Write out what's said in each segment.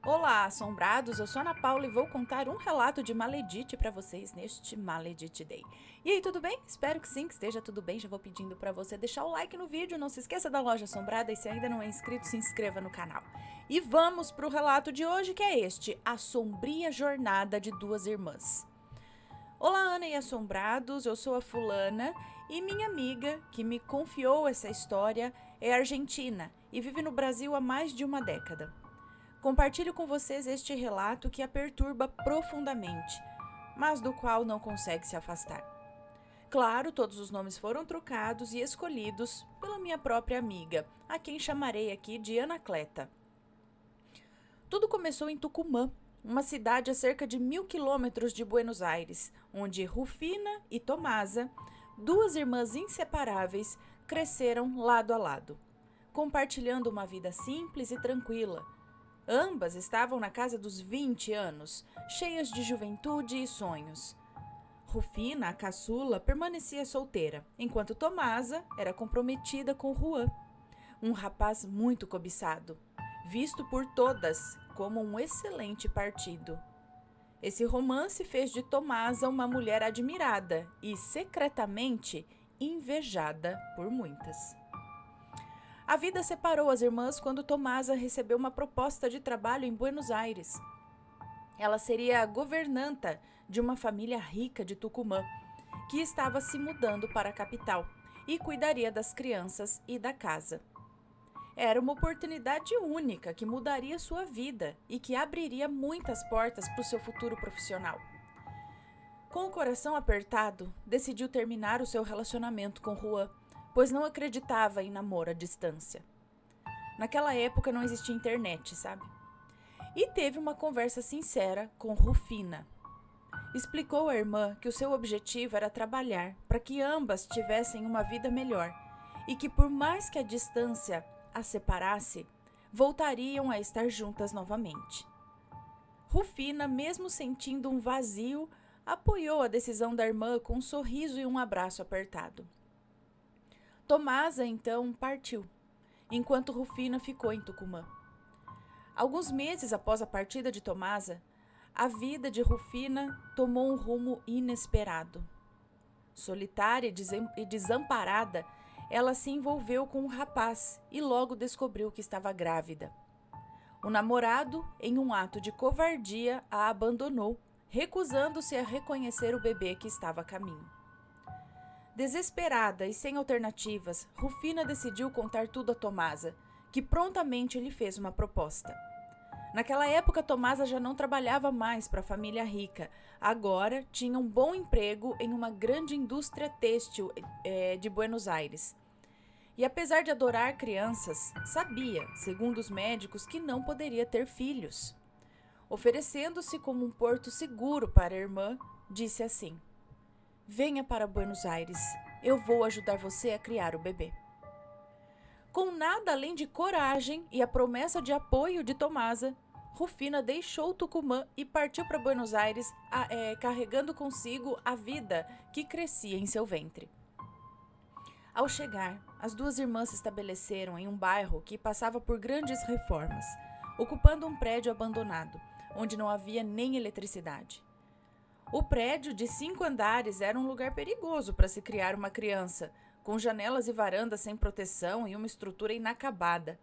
Olá, assombrados! Eu sou a Ana Paula e vou contar um relato de Maledite para vocês neste Maledite Day. E aí, tudo bem? Espero que sim, que esteja tudo bem. Já vou pedindo para você deixar o like no vídeo, não se esqueça da loja assombrada e se ainda não é inscrito, se inscreva no canal. E vamos para o relato de hoje, que é este: A Sombria Jornada de Duas Irmãs. Olá, Ana e assombrados, eu sou a fulana e minha amiga que me confiou essa história é argentina e vive no Brasil há mais de uma década. Compartilho com vocês este relato que a perturba profundamente, mas do qual não consegue se afastar. Claro, todos os nomes foram trocados e escolhidos pela minha própria amiga, a quem chamarei aqui de Anacleta. Tudo começou em Tucumã, uma cidade a cerca de 1000 quilômetros de Buenos Aires, onde Rufina e Tomasa, duas irmãs inseparáveis, cresceram lado a lado, compartilhando uma vida simples e tranquila. Ambas estavam na casa dos 20 anos, cheias de juventude e sonhos. Rufina, a caçula, permanecia solteira, enquanto Tomasa era comprometida com Juan, um rapaz muito cobiçado, visto por todas como um excelente partido. Esse romance fez de Tomasa uma mulher admirada e, secretamente, invejada por muitas. A vida separou as irmãs quando Tomasa recebeu uma proposta de trabalho em Buenos Aires. Ela seria a governanta de uma família rica de Tucumã, que estava se mudando para a capital e cuidaria das crianças e da casa. Era uma oportunidade única que mudaria sua vida e que abriria muitas portas para o seu futuro profissional. Com o coração apertado, decidiu terminar o seu relacionamento com Juan, pois não acreditava em namoro à distância. Naquela época não existia internet, sabe? E teve uma conversa sincera com Rufina. Explicou à irmã que o seu objetivo era trabalhar para que ambas tivessem uma vida melhor e que, por mais que a distância as separasse, voltariam a estar juntas novamente. Rufina, mesmo sentindo um vazio, apoiou a decisão da irmã com um sorriso e um abraço apertado. Tomasa, então, partiu, enquanto Rufina ficou em Tucumã. Alguns meses após a partida de Tomasa, a vida de Rufina tomou um rumo inesperado. Solitária e desamparada, ela se envolveu com um rapaz e logo descobriu que estava grávida. O namorado, em um ato de covardia, a abandonou, recusando-se a reconhecer o bebê que estava a caminho. Desesperada e sem alternativas, Rufina decidiu contar tudo a Tomasa, que prontamente lhe fez uma proposta. Naquela época, Tomasa já não trabalhava mais para a família rica. Agora tinha um bom emprego em uma grande indústria têxtil de Buenos Aires. E apesar de adorar crianças, sabia, segundo os médicos, que não poderia ter filhos. Oferecendo-se como um porto seguro para a irmã, disse assim: "Venha para Buenos Aires, eu vou ajudar você a criar o bebê." Com nada além de coragem e a promessa de apoio de Tomasa, Rufina deixou Tucumã e partiu para Buenos Aires, carregando consigo a vida que crescia em seu ventre. Ao chegar, as duas irmãs se estabeleceram em um bairro que passava por grandes reformas, ocupando um prédio abandonado, onde não havia nem eletricidade. O prédio de 5 andares era um lugar perigoso para se criar uma criança, com janelas e varandas sem proteção e uma estrutura inacabada.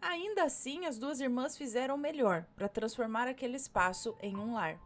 Ainda assim, as duas irmãs fizeram o melhor para transformar aquele espaço em um lar.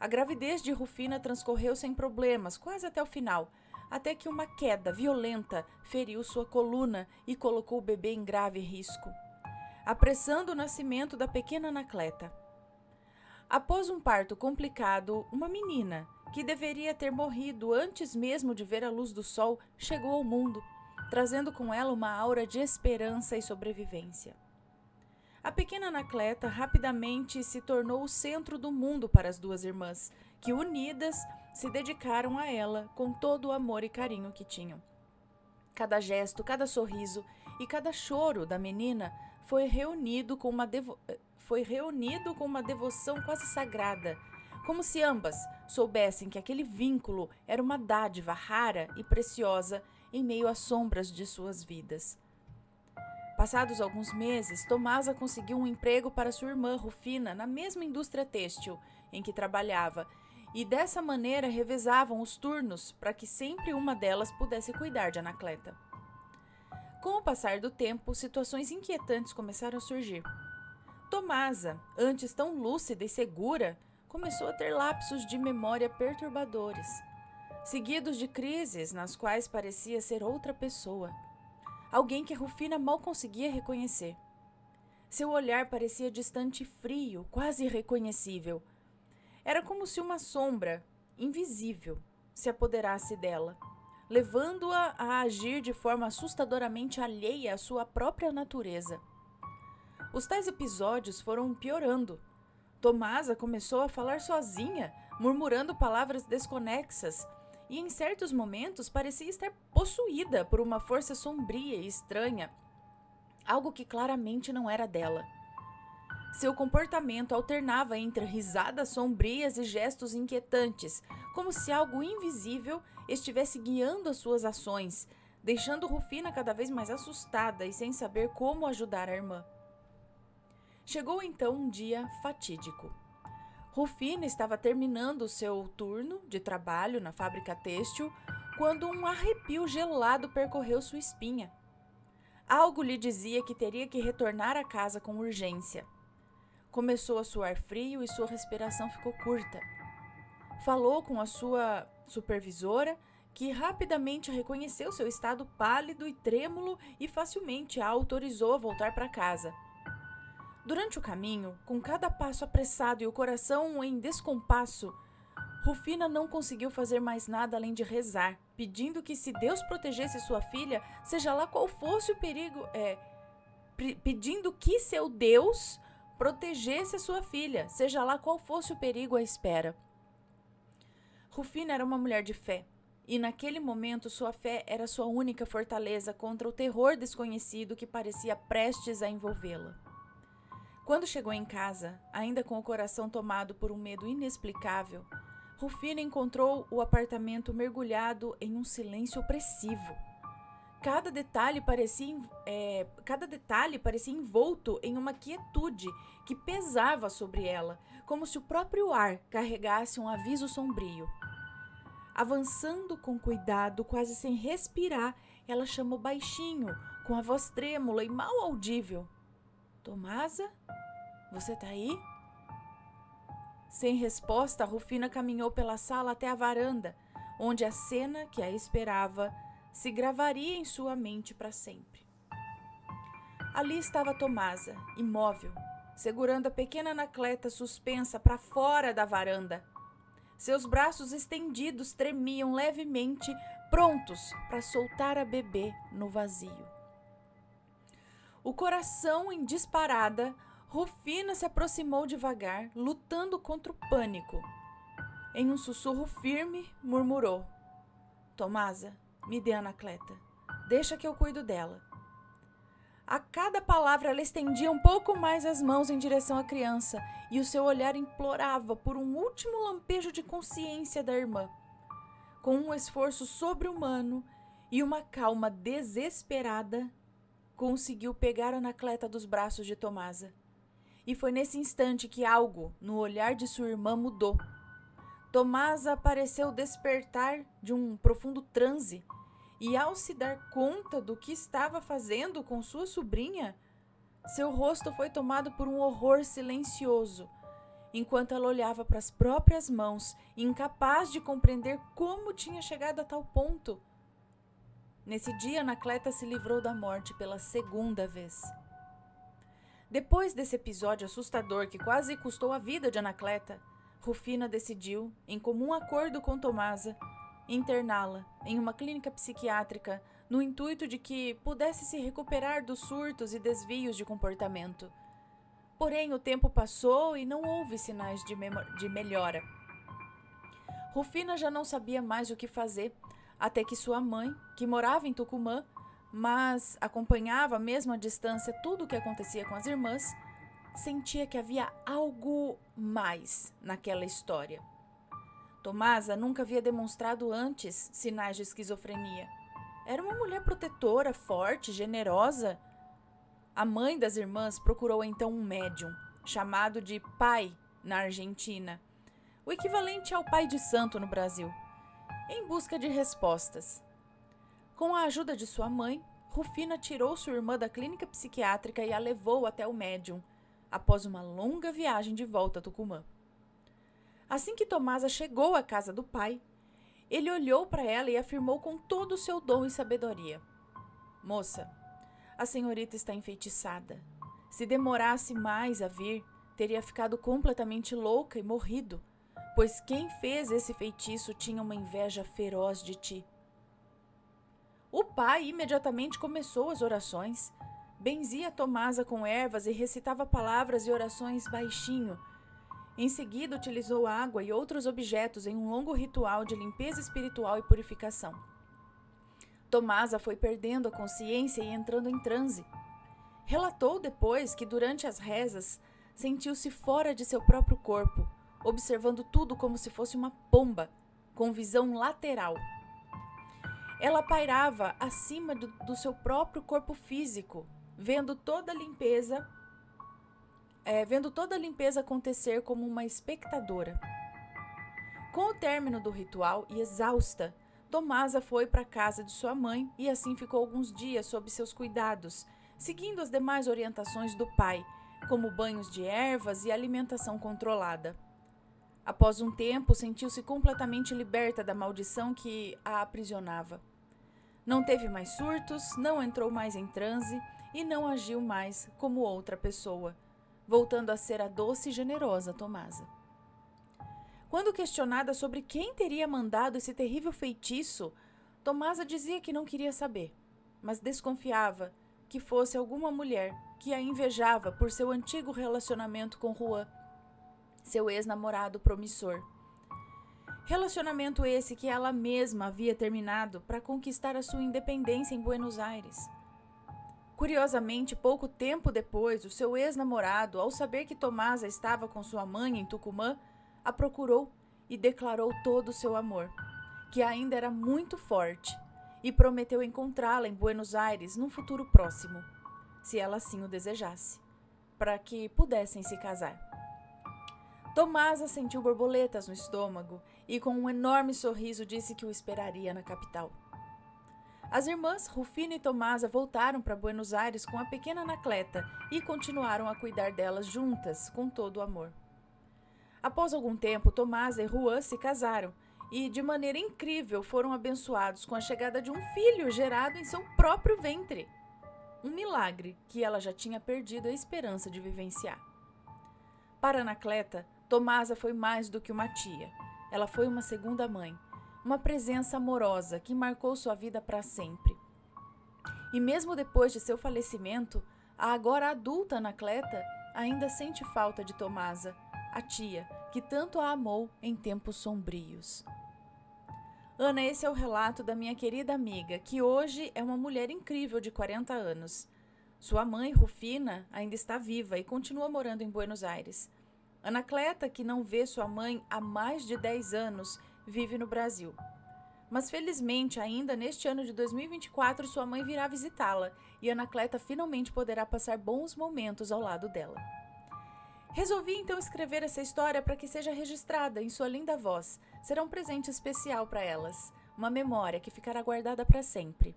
A gravidez de Rufina transcorreu sem problemas, quase até o final, até que uma queda violenta feriu sua coluna e colocou o bebê em grave risco, apressando o nascimento da pequena Anacleta. Após um parto complicado, uma menina, que deveria ter morrido antes mesmo de ver a luz do sol, chegou ao mundo, trazendo com ela uma aura de esperança e sobrevivência. A pequena Anacleta rapidamente se tornou o centro do mundo para as duas irmãs, que unidas se dedicaram a ela com todo o amor e carinho que tinham. Cada gesto, cada sorriso e cada choro da menina foi reunido com uma devoção quase sagrada, como se ambas soubessem que aquele vínculo era uma dádiva rara e preciosa em meio às sombras de suas vidas. Passados alguns meses, Tomasa conseguiu um emprego para sua irmã Rufina na mesma indústria têxtil em que trabalhava, e dessa maneira revezavam os turnos para que sempre uma delas pudesse cuidar de Anacleta. Com o passar do tempo, situações inquietantes começaram a surgir. Tomasa, antes tão lúcida e segura, começou a ter lapsos de memória perturbadores, seguidos de crises nas quais parecia ser outra pessoa, alguém que Rufina mal conseguia reconhecer. Seu olhar parecia distante e frio, quase irreconhecível. Era como se uma sombra, invisível, se apoderasse dela, levando-a a agir de forma assustadoramente alheia à sua própria natureza. Os tais episódios foram piorando. Tomasa começou a falar sozinha, murmurando palavras desconexas, e em certos momentos parecia estar possuída por uma força sombria e estranha, algo que claramente não era dela. Seu comportamento alternava entre risadas sombrias e gestos inquietantes, como se algo invisível estivesse guiando as suas ações, deixando Rufina cada vez mais assustada e sem saber como ajudar a irmã. Chegou então um dia fatídico. Rufina estava terminando o seu turno de trabalho na fábrica têxtil quando um arrepio gelado percorreu sua espinha. Algo lhe dizia que teria que retornar à casa com urgência. Começou a suar frio e sua respiração ficou curta. Falou com a sua supervisora, que rapidamente reconheceu seu estado pálido e trêmulo e facilmente a autorizou a voltar para casa. Durante o caminho, com cada passo apressado e o coração em descompasso, Rufina não conseguiu fazer mais nada além de rezar, pedindo que se Deus protegesse sua filha, seja lá qual fosse o perigo, pedindo que seu Deus protegesse a sua filha, seja lá qual fosse o perigo à espera. Rufina era uma mulher de fé, e naquele momento sua fé era sua única fortaleza contra o terror desconhecido que parecia prestes a envolvê-la. Quando chegou em casa, ainda com o coração tomado por um medo inexplicável, Rufina encontrou o apartamento mergulhado em um silêncio opressivo. Cada detalhe parecia envolto em uma quietude que pesava sobre ela, como se o próprio ar carregasse um aviso sombrio. Avançando com cuidado, quase sem respirar, ela chamou baixinho, com a voz trêmula e mal audível. Tomasa? Você tá aí? Sem resposta, Rufina caminhou pela sala até a varanda, onde a cena que a esperava se gravaria em sua mente para sempre. Ali estava Tomasa, imóvel, segurando a pequena Anacleta suspensa para fora da varanda. Seus braços estendidos tremiam levemente, prontos para soltar a bebê no vazio. O coração em disparada, Rufina se aproximou devagar, lutando contra o pânico. Em um sussurro firme, murmurou: Tomasa, me dê a Anacleta. Deixa que eu cuido dela. A cada palavra ela estendia um pouco mais as mãos em direção à criança e o seu olhar implorava por um último lampejo de consciência da irmã. Com um esforço sobre-humano e uma calma desesperada, conseguiu pegar a Anacleta dos braços de Tomasa. E foi nesse instante que algo no olhar de sua irmã mudou. Tomasa pareceu despertar de um profundo transe e, ao se dar conta do que estava fazendo com sua sobrinha, seu rosto foi tomado por um horror silencioso, enquanto ela olhava para as próprias mãos, incapaz de compreender como tinha chegado a tal ponto. Nesse dia, Anacleta se livrou da morte pela segunda vez. Depois desse episódio assustador que quase custou a vida de Anacleta, Rufina decidiu, em comum acordo com Tomasa, interná-la em uma clínica psiquiátrica no intuito de que pudesse se recuperar dos surtos e desvios de comportamento. Porém, o tempo passou e não houve sinais de melhora. Rufina já não sabia mais o que fazer, até que sua mãe, que morava em Tucumã, mas acompanhava mesmo à distância tudo o que acontecia com as irmãs, sentia que havia algo mais naquela história. Tomasa nunca havia demonstrado antes sinais de esquizofrenia. Era uma mulher protetora, forte, generosa. A mãe das irmãs procurou então um médium, chamado de pai na Argentina, o equivalente ao pai de santo no Brasil, em busca de respostas. Com a ajuda de sua mãe, Rufina tirou sua irmã da clínica psiquiátrica e a levou até o médium, após uma longa viagem de volta a Tucumã. Assim que Tomasa chegou à casa do pai, ele olhou para ela e afirmou com todo o seu dom e sabedoria: Moça, a senhorita está enfeitiçada. Se demorasse mais a vir, teria ficado completamente louca e morrido, pois quem fez esse feitiço tinha uma inveja feroz de ti. O pai imediatamente começou as orações. Benzia Tomasa com ervas e recitava palavras e orações baixinho. Em seguida, utilizou água e outros objetos em um longo ritual de limpeza espiritual e purificação. Tomasa foi perdendo a consciência e entrando em transe. Relatou depois que, durante as rezas, sentiu-se fora de seu próprio corpo, observando tudo como se fosse uma pomba, com visão lateral. Ela pairava acima do seu próprio corpo físico, vendo toda a limpeza acontecer como uma espectadora. Com o término do ritual e exausta, Tomasa foi para a casa de sua mãe e assim ficou alguns dias sob seus cuidados, seguindo as demais orientações do pai, como banhos de ervas e alimentação controlada. Após um tempo, sentiu-se completamente liberta da maldição que a aprisionava. Não teve mais surtos, não entrou mais em transe e não agiu mais como outra pessoa, voltando a ser a doce e generosa Tomasa. Quando questionada sobre quem teria mandado esse terrível feitiço, Tomasa dizia que não queria saber, mas desconfiava que fosse alguma mulher que a invejava por seu antigo relacionamento com Juan, seu ex-namorado promissor. Relacionamento esse que ela mesma havia terminado para conquistar a sua independência em Buenos Aires. Curiosamente, pouco tempo depois, o seu ex-namorado, ao saber que Tomasa estava com sua mãe em Tucumã, a procurou e declarou todo o seu amor, que ainda era muito forte, e prometeu encontrá-la em Buenos Aires num futuro próximo, se ela assim o desejasse, para que pudessem se casar. Tomasa sentiu borboletas no estômago e, com um enorme sorriso, disse que o esperaria na capital. As irmãs Rufina e Tomasa voltaram para Buenos Aires com a pequena Anacleta e continuaram a cuidar delas juntas, com todo o amor. Após algum tempo, Tomasa e Juan se casaram e, de maneira incrível, foram abençoados com a chegada de um filho gerado em seu próprio ventre. Um milagre que ela já tinha perdido a esperança de vivenciar. Para Anacleta, Tomasa foi mais do que uma tia. Ela foi uma segunda mãe, uma presença amorosa que marcou sua vida para sempre. E mesmo depois de seu falecimento, a agora adulta Anacleta ainda sente falta de Tomasa, a tia que tanto a amou em tempos sombrios. Ana, esse é o relato da minha querida amiga, que hoje é uma mulher incrível de 40 anos. Sua mãe, Rufina, ainda está viva e continua morando em Buenos Aires. Anacleta, que não vê sua mãe há mais de 10 anos, vive no Brasil. Mas felizmente, ainda neste ano de 2024, sua mãe virá visitá-la e Anacleta finalmente poderá passar bons momentos ao lado dela. Resolvi então escrever essa história para que seja registrada em sua linda voz. Será um presente especial para elas, uma memória que ficará guardada para sempre.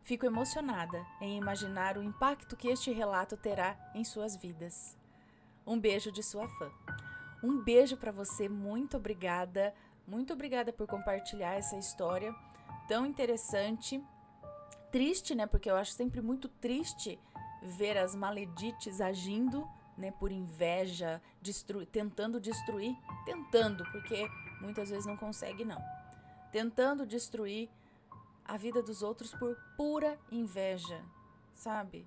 Fico emocionada em imaginar o impacto que este relato terá em suas vidas. Um beijo de sua fã. Um beijo para você, muito obrigada por compartilhar essa história tão interessante. Triste, né? Porque eu acho sempre muito triste ver as maledites agindo, né, por inveja, tentando, porque muitas vezes não consegue não, tentando destruir a vida dos outros por pura inveja, sabe?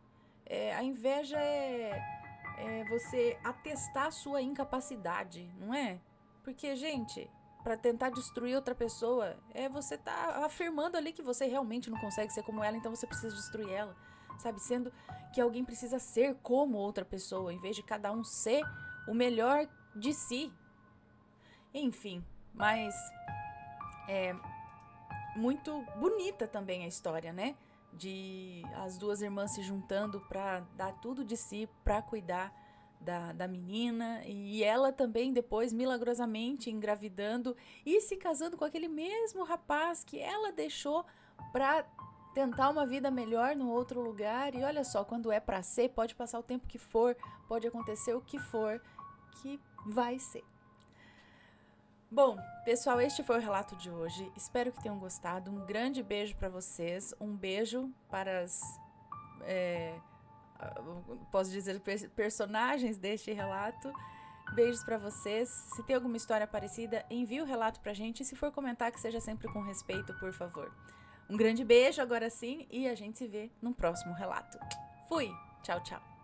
A inveja é você atestar a sua incapacidade, não é? Porque, gente, para tentar destruir outra pessoa, você tá afirmando ali que você realmente não consegue ser como ela, então você precisa destruir ela. Sabe, sendo que alguém precisa ser como outra pessoa, em vez de cada um ser o melhor de si. Enfim, mas é muito bonita também a história, né? de as duas irmãs se juntando para dar tudo de si para cuidar da menina, e ela também depois milagrosamente engravidando e se casando com aquele mesmo rapaz que ela deixou para tentar uma vida melhor no outro lugar. E olha só, quando é para ser, pode passar o tempo que for, pode acontecer o que for, que vai ser. Bom, pessoal, este foi o relato de hoje. Espero que tenham gostado. Um grande beijo para vocês. Um beijo para as posso dizer, personagens deste relato. Beijos para vocês. Se tem alguma história parecida, envie o relato pra gente. E se for comentar, que seja sempre com respeito, por favor. Um grande beijo agora sim, e a gente se vê no próximo relato. Fui! Tchau, tchau!